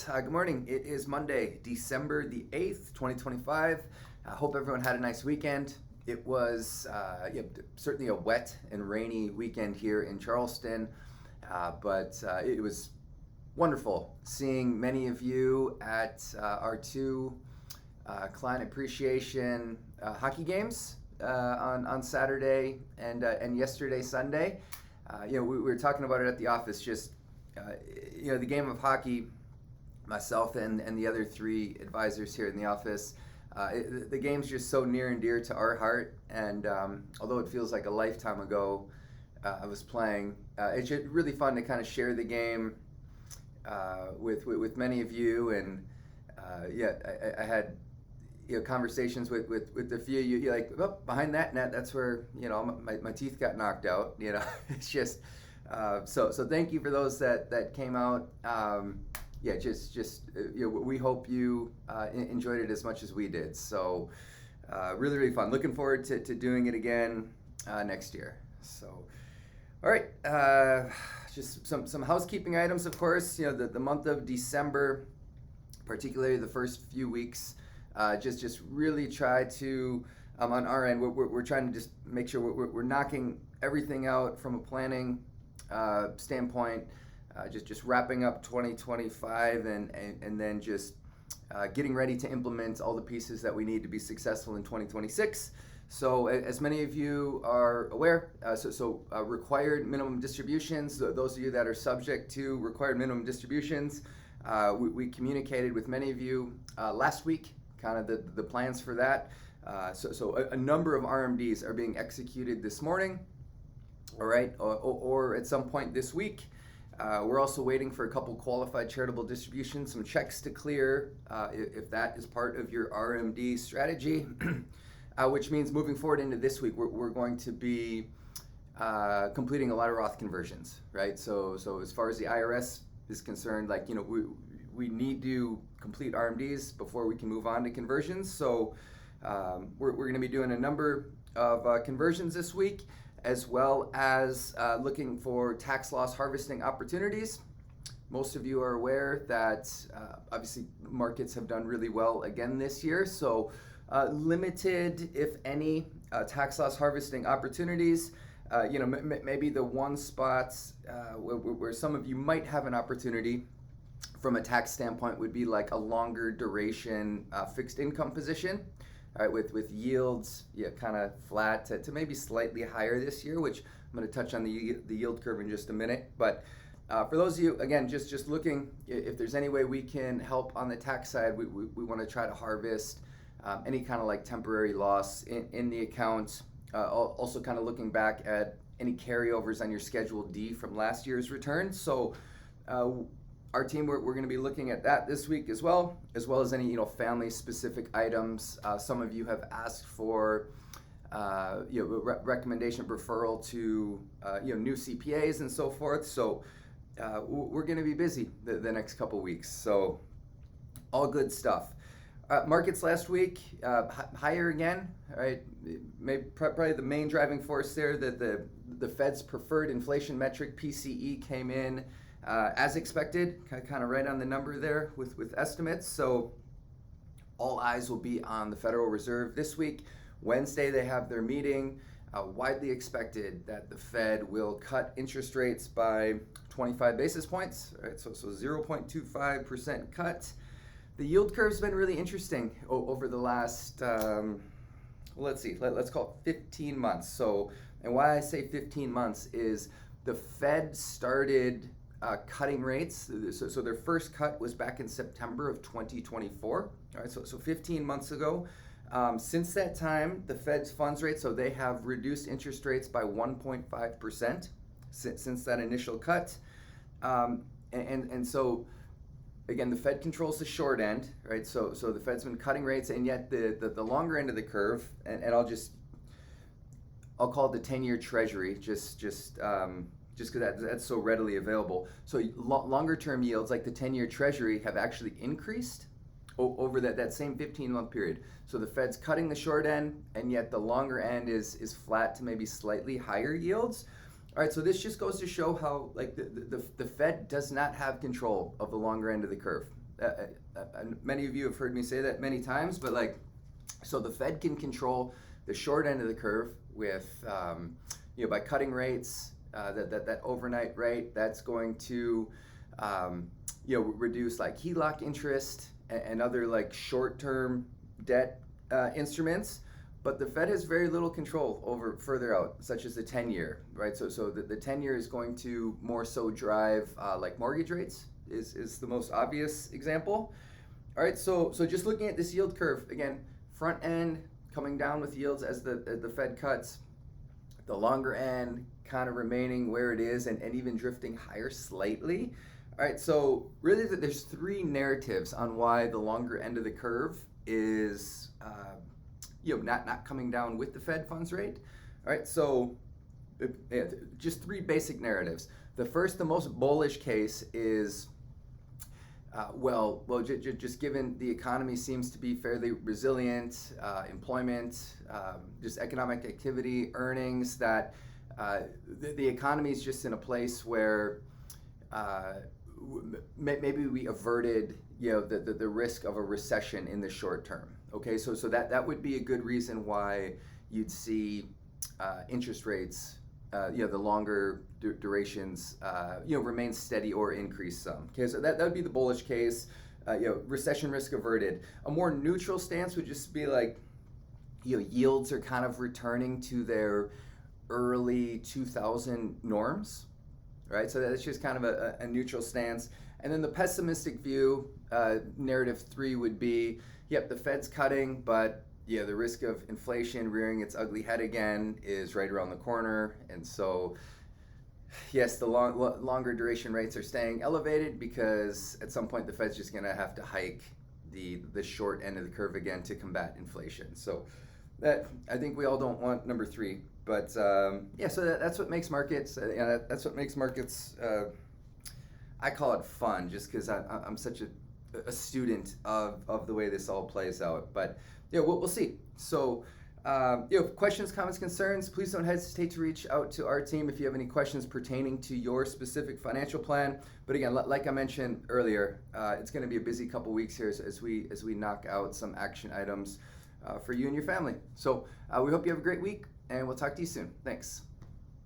Good morning. It is Monday, December the 8th, 2025. I hope everyone had a nice weekend. It was certainly a wet and rainy weekend here in Charleston, but it was wonderful seeing many of you at our two client appreciation hockey games on Saturday and yesterday, Sunday. We were talking about it at the office, just the game of hockey, myself and the other three advisors here in the office, the game's just so near and dear to our heart. And although it feels like a lifetime ago I was playing, it's just really fun to kind of share the game with many of you. And I had conversations with a few of you. You're like, oh, behind that net, that's where my teeth got knocked out. It's just so thank you for those that came out. We hope you enjoyed it as much as we did. So really fun. Looking forward to doing it again next year. So all right, just some housekeeping items. Of course, the month of December, particularly the first few weeks, just really try to on our end, we're trying to just make sure we're knocking everything out from a planning standpoint, just wrapping up 2025 and then just getting ready to implement all the pieces that we need to be successful in 2026. So as many of you are aware, required minimum distributions, those of you that are subject to required minimum distributions, we communicated with many of you last week, kind of the plans for that. So a number of RMDs are being executed this morning. All right, or at some point this week. We're also waiting for a couple qualified charitable distributions, some checks to clear if that is part of your RMD strategy, which means moving forward into this week, we're going to be completing a lot of Roth conversions, right? So as far as the IRS is concerned, we need to complete RMDs before we can move on to conversions. So we're going to be doing a number of conversions this week, as well as looking for tax loss harvesting opportunities. Most of you are aware that obviously markets have done really well again this year, so limited, if any, tax loss harvesting opportunities. Maybe the one spot where some of you might have an opportunity from a tax standpoint would be like a longer duration fixed income position. All right, with yields kind of flat to maybe slightly higher this year, which I'm going to touch on the yield curve in just a minute. But for those of you, again, just looking, if there's any way we can help on the tax side, we want to try to harvest any kind of like temporary loss in the account. Also kind of looking back at any carryovers on your Schedule D from last year's return. So our team, we're going to be looking at that this week as well as any family specific items. Some of you have asked for recommendation referral to new CPAs and so forth. So we're going to be busy the next couple weeks. So all good stuff. Markets last week higher again. All right, probably the main driving force there that the Fed's preferred inflation metric PCE came in as expected, kind of right on the number there with estimates. So all eyes will be on the Federal Reserve this week. Wednesday they have their meeting. Widely expected that the Fed will cut interest rates by 25 basis points. Right, so 0.25% cut. The yield curve's been really interesting over the last, let's call it 15 months. So, and why I say 15 months is the Fed started cutting rates. So their first cut was back in September of 2024. All right, so 15 months ago. Since that time, the Fed's funds rate, so they have reduced interest rates by 1.5% since that initial cut. And so, again, the Fed controls the short end, right? So the Fed's been cutting rates, and yet the longer end of the curve, and I'll call it the 10-year Treasury, just because that's so readily available. So longer term yields like the 10-year Treasury have actually increased over that same 15-month period. So the Fed's cutting the short end, and yet the longer end is flat to maybe slightly higher yields. All right, so this just goes to show how the Fed does not have control of the longer end of the curve. many of you have heard me say that many times, but like, so the Fed can control the short end of the curve with, by cutting rates, that overnight rate, that's going to, reduce like HELOC interest and other like short-term debt instruments. But the Fed has very little control over further out, such as the 10-year, right? So the 10-year is going to more so drive like mortgage rates is the most obvious example. All right, so just looking at this yield curve, again, front end coming down with yields as the Fed cuts, the longer end kind of remaining where it is and even drifting higher slightly. All right, so really there's three narratives on why the longer end of the curve is not coming down with the Fed funds rate. All right, so just three basic narratives. The first, the most bullish case is, just given the economy seems to be fairly resilient, employment, just economic activity, earnings, that the economy is just in a place where maybe we averted the risk of a recession in the short term. Okay, so that would be a good reason why you'd see interest rates, the longer durations, remain steady or increase some. Okay, so that would be the bullish case. Recession risk averted. A more neutral stance would just be like, yields are kind of returning to their early 2000 norms, right? So that's just kind of a neutral stance. And then the pessimistic view, narrative 3 would be, yep, the Fed's cutting, but the risk of inflation rearing its ugly head again is right around the corner. And so, yes, the longer duration rates are staying elevated because at some point the Fed's just going to have to hike the short end of the curve again to combat inflation. So that, I think we all don't want number 3. But so that's what makes markets, that's what makes markets, I call it fun, just because I'm such a student of the way this all plays out. But we'll see. So questions, comments, concerns, please don't hesitate to reach out to our team if you have any questions pertaining to your specific financial plan. But again, like I mentioned earlier, it's going to be a busy couple weeks here as we knock out some action items for you and your family. So we hope you have a great week, and we'll talk to you soon. Thanks.